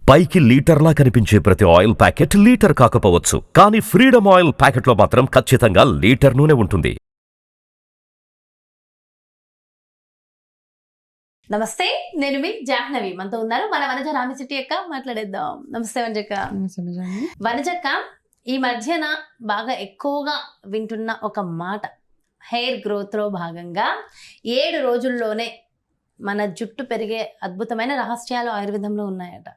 పైకి లీటర్లా కనిపించే ప్రతి ఆయిల్ ప్యాకెట్ లీటర్ కాకపోవచ్చు, కానీ ఫ్రీడమ్ ఆయిల్ ప్యాకెట్లో మాత్రం ఖచ్చితంగా లీటర్ నూనె ఉంటుంది. నమస్తే, నేను మీ జాహ్నవి. మనతో ఉన్నారు మన వనజ రామిశెట్టి అక్క. మాట్లాడేద్దాం. నమస్తే వనజక్క. వనజక్క, ఈ మధ్యన బాగా ఎక్కువగా వింటున్న ఒక మాట, హెయిర్ గ్రోత్లో భాగంగా 7 రోజుల్లోనే మన జుట్టు పెరిగే అద్భుతమైన రహస్యాలు ఆయుర్వేదంలో ఉన్నాయట.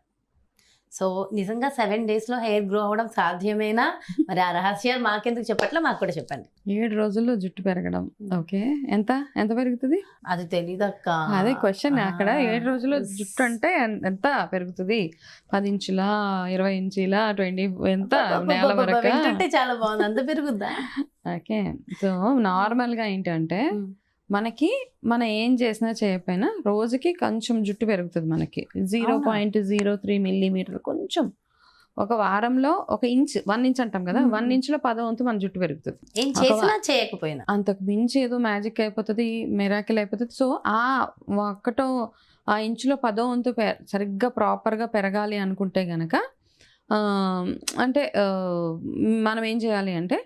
సో నిజంగా 7 డేస్లో హెయిర్ గ్రో అవ్వడం సాధ్యమేనా? మరి ఆ రహస్యాలు మాకెందుకు చెప్పట్లా, మాకు కూడా చెప్పండి. 7 రోజుల్లో జుట్టు పెరగడం. ఓకే, ఎంత ఎంత పెరుగుతుంది? అది తెలీదక్క. అదే క్వశ్చన్ అక్కడ. 7 రోజుల్లో జుట్టు అంటే ఎంత పెరుగుతుంది? 10 ఇంచుల, 20 ఇంచుల, 20 ఎంత? నేల వరకు అంటే చాలా బాగుంది. అంత పెరుగుద్దా? ఓకే, సో నార్మల్గా ఏంటంటే మనం ఏం చేసినా చేయకపోయినా రోజుకి కొంచెం జుట్టు పెరుగుతుంది మనకి. 0.03 మిల్లీమీటర్, కొంచెం. ఒక వారంలో 1 ఇంచ్ అంటాం కదా, 1 ఇంచులో 10వ వంతు మన జుట్టు పెరుగుతుంది. ఏం చేసినా చేయకపోయినా అంతకు మించి ఏదో మ్యాజిక్ అయిపోతుంది, మిరాకిల్ అయిపోతుంది. సో ఆ ఇంచులో 10వ వంతు సరిగ్గా ప్రాపర్గా పెరగాలి అనుకుంటే గనక అంటే మనం ఏం చేయాలి అంటే,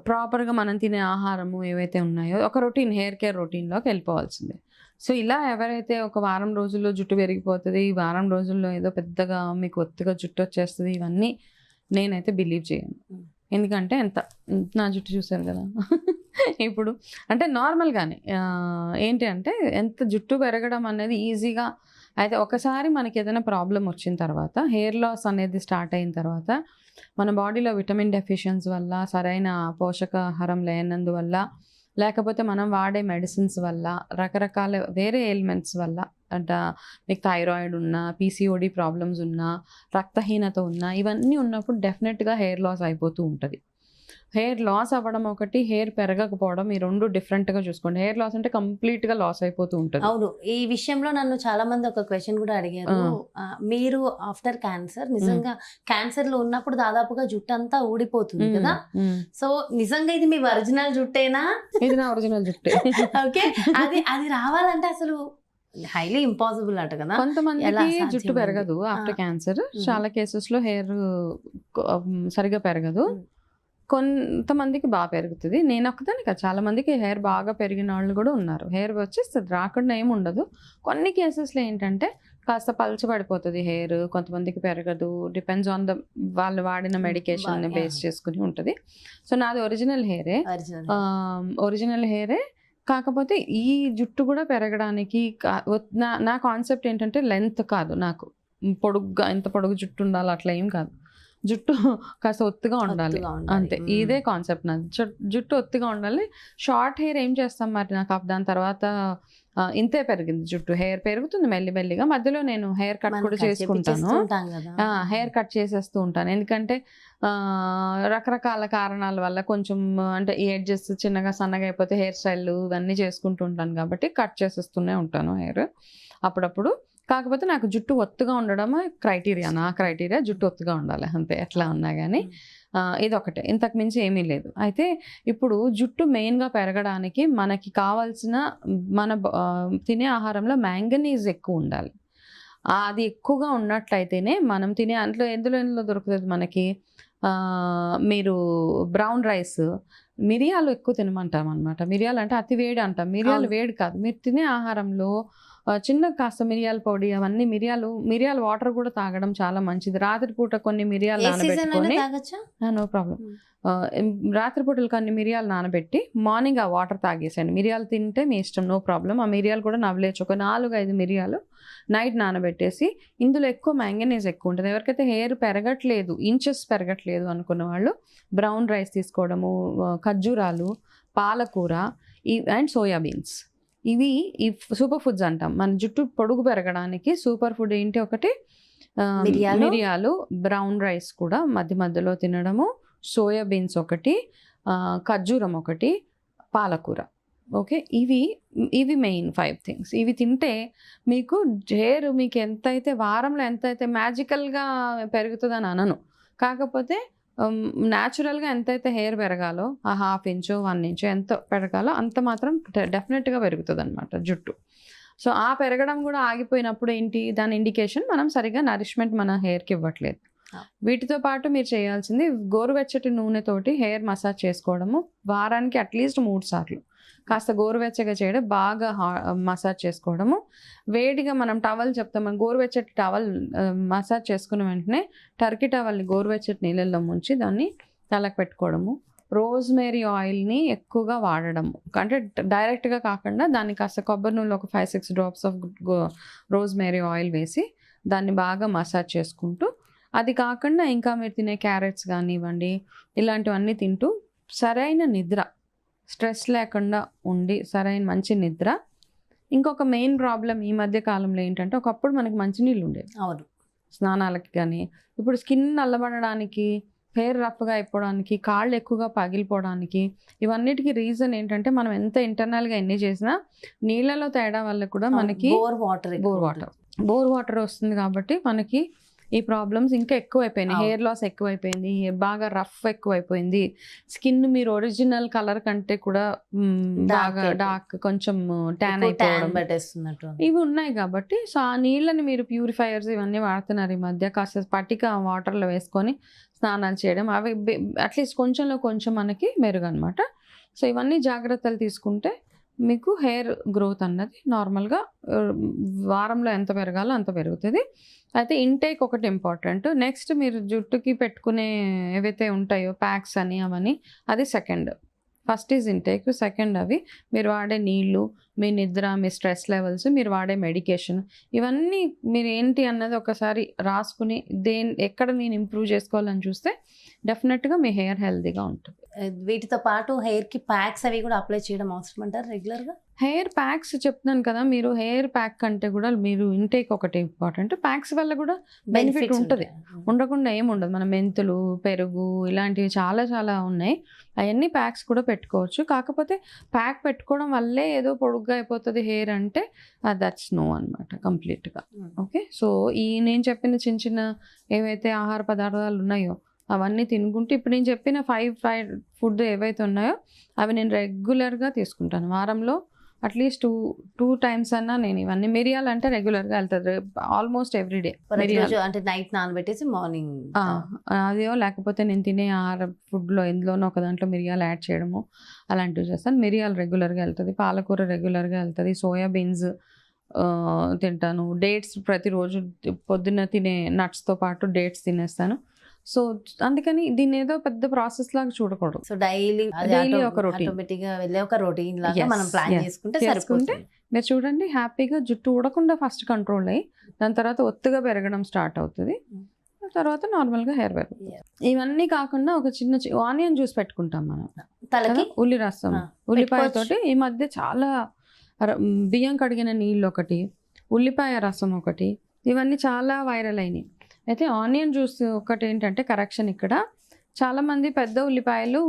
ప్రాపర్గా మనం తినే ఆహారము ఏవైతే ఉన్నాయో ఒక రొటీన్, హెయిర్ కేర్ రొటీన్లోకి వెళ్ళిపోవాల్సిందే. సో ఇలా ఎవరైతే ఒక వారం రోజుల్లో జుట్టు పెరిగిపోతుంది, వారం రోజుల్లో ఏదో పెద్దగా మీకు ఒత్తిగా జుట్టు వచ్చేస్తుంది, ఇవన్నీ నేనైతే బిలీవ్ చేయను. ఎందుకంటే నా జుట్టు చూసారు కదా ఇప్పుడు. అంటే నార్మల్గానే ఏంటి అంటే, ఎంత జుట్టు పెరగడం అనేది ఈజీగా అయితే, ఒకసారి మనకి ఏదైనా ప్రాబ్లం వచ్చిన తర్వాత, హెయిర్ లాస్ అనేది స్టార్ట్ అయిన తర్వాత, మన బాడీలో విటమిన్ డెఫిషియన్సీ వల్ల, సరైన పోషకాహారం లేనందువల్ల, లేకపోతే మనం వాడే మెడిసిన్స్ వల్ల, రకరకాల వేరే ఎలిమెంట్స్ వల్ల, అంటే మీకు థైరాయిడ్ ఉన్నా, పీసీఓడి ప్రాబ్లమ్స్ ఉన్నా, రక్తహీనత ఉన్నా, ఇవన్నీ ఉన్నప్పుడు డెఫినెట్గా హెయిర్ లాస్ అయిపోతూ ఉంటుంది. హెయిర్ లాస్ అవ్వడం ఒకటి, హెయిర్ పెరగకపోవడం, ఈ రెండు డిఫరెంట్గా చూసుకోండి. హెయిర్ లాస్ అంటే కంప్లీట్గా లాస్ అయిపోతూ ఉంటుంది. అవును, ఈ విషయంలో నన్ను చాలా మంది ఒక క్వశ్చన్ కూడా అడిగారు. మీరు ఆఫ్టర్ క్యాన్సర్, నిజంగా క్యాన్సర్ లో ఉన్నప్పుడు దాదాపుగా జుట్టు అంతా ఊడిపోతుంది కదా, సో నిజంగా ఇది మీ ఒరిజినల్ జుట్టేనా? ఇది నా ఒరిజినల్ జుట్టే. ఓకే, అది రావాలంటే అసలు హైలీ ఇంపాసిబుల్ అట కదా. కొంతమందికి జుట్టు పెరగదు ఆఫ్టర్ క్యాన్సర్. చాలా కేసెస్లో హెయిర్ సరిగా పెరగదు, కొంతమందికి బాగా పెరుగుతుంది. నేను ఒక్కదాన్ని కదా, చాలా మందికి హెయిర్ బాగా పెరిగిన వాళ్ళు కూడా ఉన్నారు. హెయిర్ వచ్చేస్తుంది, రాకుండా ఏమి ఉండదు. కొన్ని కేసెస్లో ఏంటంటే కాస్త పలచబడిపోతుంది హెయిర్, కొంతమందికి పెరగదు. డిపెండ్స్ ఆన్ వాళ్ళు వాడిన మెడికేషన్ బేస్ చేసుకుని ఉంటుంది. సో నాది ఒరిజినల్ హెయిరే. కాకపోతే ఈ జుట్టు కూడా పెరగడానికి నా కాన్సెప్ట్ ఏంటంటే, లెంత్ కాదు నాకు, పొడుగ్గా ఎంత పొడుగు జుట్టు ఉండాలి అట్లా ఏం కాదు. జుట్టు కాస్త ఒత్తుగా ఉండాలి, అంతే. ఇదే కాన్సెప్ట్ నాది. జుట్టు ఒత్తుగా ఉండాలి. షార్ట్ హెయిర్ ఏం చేస్తాం మరి, నాకు దాని తర్వాత ఇంతే పెరిగింది జుట్టు. హెయిర్ పెరుగుతుంది మెల్లిమెల్లిగా. మధ్యలో నేను హెయిర్ కట్ కూడా చేసుకుంటాను, హెయిర్ కట్ చేసేస్తూ ఉంటాను. ఎందుకంటే రకరకాల కారణాల వల్ల కొంచెం అంటే ఈ ఎడ్జెస్ చిన్నగా సన్నగా అయిపోతే హెయిర్ స్టైల్ ఇవన్నీ చేసుకుంటూ ఉంటాను, కాబట్టి కట్ చేసేస్తూనే ఉంటాను హెయిర్ అప్పుడప్పుడు. కాకపోతే నాకు జుట్టు ఒత్తుగా ఉండడం నా క్రైటీరియా జుట్టు ఒత్తుగా ఉండాలి, అంతే. ఎట్లా ఉన్నా కానీ ఇదొకటే, ఇంతకు మించి ఏమీ లేదు. అయితే ఇప్పుడు జుట్టు మెయిన్గా పెరగడానికి మనకి కావాల్సిన, మన తినే ఆహారంలో మ్యాంగనీస్ ఎక్కువ ఉండాలి. అది ఎక్కువగా ఉన్నట్లయితేనే మనం తినే ఎందులో దొరుకుతుంది మనకి. మీరు బ్రౌన్ రైస్, మిరియాలు ఎక్కువ తినమంటాం అనమాట. మిరియాలు అంటే అతి వేడి అంటాం, మిరియాలు వేడి కాదు. మీరు తినే ఆహారంలో చిన్న కాస్త మిరియాల పొడి, అవన్నీ మిరియాల వాటర్ కూడా తాగడం చాలా మంచిది. రాత్రిపూట కొన్ని మిరియాలు నానబెట్టుకొని, నో ప్రాబ్లం, రాత్రిపూటలు కొన్ని మిరియాలు నానబెట్టి మార్నింగ్ ఆ వాటర్ తాగేసేయండి. మిరియాలు తింటే మీ ఇష్టం, నో ప్రాబ్లం. ఆ మిరియాలు కూడా నవ్వలేచ్చు. ఒక 4-5 మిరియాలు నైట్ నానబెట్టేసి, ఇందులో ఎక్కువ మ్యాంగనీస్ ఎక్కువ ఉంటుంది. ఎవరికైతే హెయిర్ పెరగట్లేదు, ఇంచెస్ పెరగట్లేదు అనుకున్న వాళ్ళు బ్రౌన్ రైస్ తీసుకోవడము, ఖర్జూరాలు, పాలకూర అండ్ సోయాబీన్స్, ఇవి ఈ సూపర్ ఫుడ్స్ అంటాం. మన జుట్టు పొడుగు పెరగడానికి సూపర్ ఫుడ్ ఏంటి? ఒకటి మిరియాలు, బ్రౌన్ రైస్ కూడా మధ్య మధ్యలో తినడము, సోయాబీన్స్ ఒకటి, ఖర్జూరం ఒకటి, పాలకూర. ఓకే, ఇవి మెయిన్ 5 థింగ్స్. ఇవి తింటే మీకు హెయిర్ మీకు వారంలో ఎంతైతే మ్యాజికల్గా పెరుగుతుందని అనను, కాకపోతే న్యాచురల్గా ఎంతైతే హెయిర్ పెరగాలో, ఆ 1/2 ఇంచు 1 ఇంచు ఎంత పెరగాలో అంత మాత్రం డెఫినెట్గా పెరుగుతుంది అనమాట జుట్టు. సో ఆ పెరగడం కూడా ఆగిపోయినప్పుడు ఏంటి దాని ఇండికేషన్ మనం సరిగా నరిష్మెంట్ మన హెయిర్కి ఇవ్వట్లేదు. వీటితో పాటు మీరు చేయాల్సింది గోరువెచ్చటి నూనెతోటి హెయిర్ మసాజ్ చేసుకోవడము, వారానికి అట్లీస్ట్ 3 సార్లు కాస్త గోరువెచ్చగా చేయడం, బాగా మసాజ్ చేసుకోవడము. వేడిగా మనం టవల్ చెప్తాం, మనం గోరువెచ్చటి టవల్ మసాజ్ చేసుకున్న వెంటనే టర్కీ టవల్ని గోరువెచ్చటి నీళ్ళల్లో ముంచి దాన్ని తలకు పెట్టుకోవడము. రోజ్మేరీ ఆయిల్ని ఎక్కువగా వాడడము, అంటే డైరెక్ట్గా కాకుండా దాన్ని కాస్త కొబ్బరి నూనెలో ఒక 5-6 డ్రాప్స్ ఆఫ్ రోజ్మేరీ ఆయిల్ వేసి దాన్ని బాగా మసాజ్ చేసుకుంటూ, అది కాకుండా ఇంకా మీరు తినే క్యారెట్స్ కానివ్వండి ఇలాంటివన్నీ తింటూ సరైన నిద్ర, స్ట్రెస్ లేకుండా ఉండి సరైన మంచి నిద్ర. ఇంకొక మెయిన్ ప్రాబ్లం ఈ మధ్య కాలంలో ఏంటంటే, ఒకప్పుడు మనకి మంచినీళ్ళు ఉండేవి అవును, స్నానాలకి కానీ. ఇప్పుడు స్కిన్ నల్లబడడానికి, హెయిర్ రఫ్గా అయిపోవడానికి, కాళ్ళు ఎక్కువగా పగిలిపోవడానికి, ఇవన్నిటికీ రీజన్ ఏంటంటే మనం ఎంత ఇంటర్నల్గా ఎన్ని చేసినా నీళ్ళలో తేడా వల్ల కూడా మనకి బోర్ వాటర్ వస్తుంది. కాబట్టి మనకి ఈ ప్రాబ్లమ్స్ ఇంకా ఎక్కువైపోయినాయి. హెయిర్ లాస్ ఎక్కువైపోయింది, హెయిర్ బాగా రఫ్ ఎక్కువైపోయింది, స్కిన్ మీరు ఒరిజినల్ కలర్ కంటే కూడా బాగా డార్క్, కొంచెం ట్యాన్ అయిపోవడం ఇవి ఉన్నాయి. కాబట్టి సో ఆ నీళ్ళని మీరు ప్యూరిఫైయర్స్ ఇవన్నీ వాడుతున్నారు ఈ మధ్య. కాస్త పట్టిక వాటర్లో వేసుకొని స్నానాలు చేయడం, అవి అట్లీస్ట్ కొంచెంలో కొంచెం మనకి మెరుగు అనమాట. సో ఇవన్నీ జాగ్రత్తలు తీసుకుంటే మీకు హెయిర్ గ్రోత్ అన్నది నార్మల్గా వారంలో ఎంత పెరగాలో అంత పెరుగుతుంది. అయితే ఇంటేక్ ఒకటి ఇంపార్టెంట్. నెక్స్ట్ మీరు జుట్టుకి పెట్టుకునే ఏవైతే ఉంటాయో ప్యాక్స్ అని అవన్నీ, అది second. First is intake, second అవి మీరు వాడే నీళ్ళు, మీ నిద్ర, మీ స్ట్రెస్ లెవెల్స్, మీరు వాడే మెడికేషన్, ఇవన్నీ మీరు ఏంటి అన్నది ఒకసారి రాసుకుని ఎక్కడ నేను ఇంప్రూవ్ చేసుకోవాలని చూస్తే డెఫినెట్గా మీ హెయిర్ హెల్తీగా ఉంటుంది. వీటితో పాటు హెయిర్కి ప్యాక్స్ అవి కూడా అప్లై చేయడం అవసరం అంటారు రెగ్యులర్గా? హెయిర్ ప్యాక్స్ చెప్తున్నాను కదా, మీరు హెయిర్ ప్యాక్ కంటే కూడా మీరు ఇంటేక్ ఒకటి ఇంపార్టెంట్. ప్యాక్స్ వల్ల కూడా బెనిఫిట్ ఉంటుంది, ఉండకుండా ఏముండదు. మన మెంతులు, పెరుగు ఇలాంటివి చాలా చాలా ఉన్నాయి, అవన్నీ ప్యాక్స్ కూడా పెట్టుకోవచ్చు. కాకపోతే ప్యాక్ పెట్టుకోవడం వల్లే ఏదో పొడుగ్గా అయిపోతుంది హెయిర్ అంటే దట్స్ నో అనమాట కంప్లీట్గా. ఓకే, సో ఈ నేను చెప్పిన చిన్న చిన్న ఏవైతే ఆహార పదార్థాలు ఉన్నాయో అవన్నీ తినుకుంటూ, ఇప్పుడు నేను చెప్పిన 5 ఫుడ్ ఏవైతే ఉన్నాయో అవి నేను రెగ్యులర్గా తీసుకుంటాను. వారంలో అట్లీస్ట్ 2 times అన్నా నేను ఇవన్నీ. మిరియాలు అంటే రెగ్యులర్గా వెళ్తుంది, ఆల్మోస్ట్ ఎవ్రీడే. అంటే నైట్ నానబెట్టేసి మార్నింగ్ అదేయో, లేకపోతే నేను తినే ఆహార ఫుడ్లో ఎందులోనో ఒక దాంట్లో మిరియాలు యాడ్ చేయడము అలాంటివి చేస్తాను. మిరియాలు రెగ్యులర్గా వెళ్తుంది, పాలకూర రెగ్యులర్గా వెళ్తుంది, సోయాబీన్స్ తింటాను, డేట్స్ ప్రతిరోజు పొద్దున్న తినే నట్స్తో పాటు డేట్స్ తినేస్తాను. సో అందుకని దీన్ని ఏదో పెద్ద ప్రాసెస్ లాగా చూడకూడదు. సో డైలీ ఒక రొటీన్, ఆటోమేటిక్గా వెళ్ళే ఒక రొటీన్ లాగా మనం ప్లాన్ చేసుకుంటే మీరు చూడండి హ్యాపీగా జుట్టు ఊడకుండా ఫస్ట్ కంట్రోల్ అయ్యి దాని తర్వాత ఒత్తుగా పెరగడం స్టార్ట్ అవుతుంది, తర్వాత నార్మల్గా హెయిర్ పెరుగుతుంది. ఇవన్నీ కాకుండా ఒక చిన్న ఆనియన్ జ్యూస్ పెట్టుకుంటాం మనం తలకి, ఉల్లి రసం, ఉల్లిపాయతోటి. ఈ మధ్య చాలా బియ్యం కడిగిన నీళ్ళు ఒకటి, ఉల్లిపాయ రసం ఒకటి, ఇవన్నీ చాలా వైరల్ అయినాయి. అయితే ఆనియన్ జ్యూస్ ఒకటి ఏంటంటే కరెక్షన్, ఇక్కడ చాలామంది పెద్ద ఉల్లిపాయలు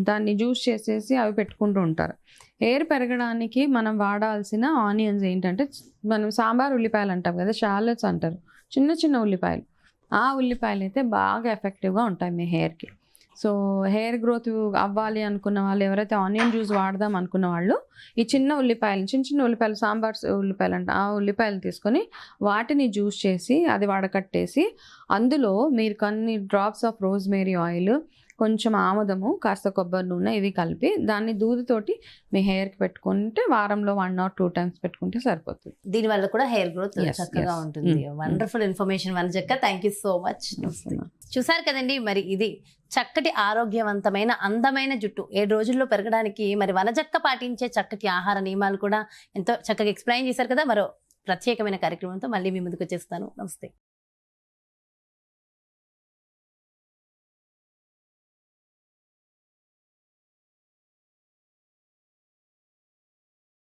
దాన్ని జ్యూస్ చేసేసి అవి పెట్టుకుంటూ ఉంటారు. హెయిర్ పెరగడానికి మనం వాడాల్సిన ఆనియన్స్ ఏంటంటే, మనం సాంబార్ ఉల్లిపాయలు అంటాం కదా, షాలెట్స్ అంటారు, చిన్న చిన్న ఉల్లిపాయలు. ఆ ఉల్లిపాయలు అయితే బాగా ఎఫెక్టివ్గా ఉంటాయి మీ హెయిర్కి. సో హెయిర్ గ్రోత్ అవ్వాలి అనుకున్న వాళ్ళు, ఎవరైతే ఆనియన్ జ్యూస్ వాడదాం అనుకున్న వాళ్ళు, ఈ చిన్న ఉల్లిపాయలు సాంబార్ ఉల్లిపాయలు అంటే ఆ ఉల్లిపాయలు తీసుకొని వాటిని జ్యూస్ చేసి అది వడకట్టేసి అందులో మీరు కొన్ని డ్రాప్స్ ఆఫ్ రోజ్మేరీ ఆయిల్, కొంచెం ఆముదము, కాస్త కొబ్బరి నూనె ఇవి కలిపి దాన్ని దూదితోటి మీ హెయిర్కి పెట్టుకుంటే వారంలో 1 or 2 times పెట్టుకుంటే సరిపోతుంది. దీనివల్ల కూడా హెయిర్ గ్రోత్ చక్కగా ఉంటుంది. వండర్ఫుల్ ఇన్ఫర్మేషన్ వనజక్క, థ్యాంక్ యూ సో మచ్. చూసారు కదండి, మరి ఇది చక్కటి ఆరోగ్యవంతమైన అందమైన జుట్టు 7 రోజుల్లో పెరగడానికి మరి వనజక్క పాటించే చక్కటి ఆహార నియమాలు కూడా ఎంతో చక్కగా ఎక్స్ప్లెయిన్ చేశారు కదా. మరో ప్రత్యేకమైన కార్యక్రమంతో మళ్ళీ మీ ముందుకు వచ్చేస్తాను. నమస్తే.